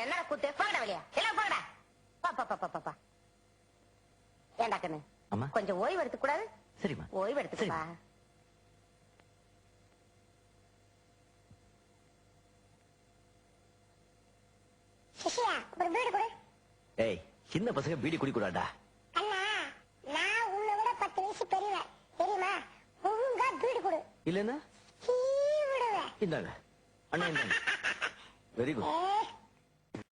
என்ன கூத்து போகடா வெளியா எல்லாம் போகடா பாப்பா ஏண்டா கண்ணு அம்மா கொஞ்சம் ஓய்வு எடுத்துக்க கூடாது? சரிம்மா ஓய்வு எடுத்துக்கப்பா. சிசியா ஒரு பீடி கொடு. ஏய் சின்ன பசங்க பீடி குடிக்கூடாதா? அண்ணா நான் உன்னை விட 10 வயசு பெரியவன் தெரியுமா? ஒழுங்கா பீடி கொடு. இல்லன்னா விடுவேன். இந்தாங்க அண்ணா இந்தாங்க. Very good.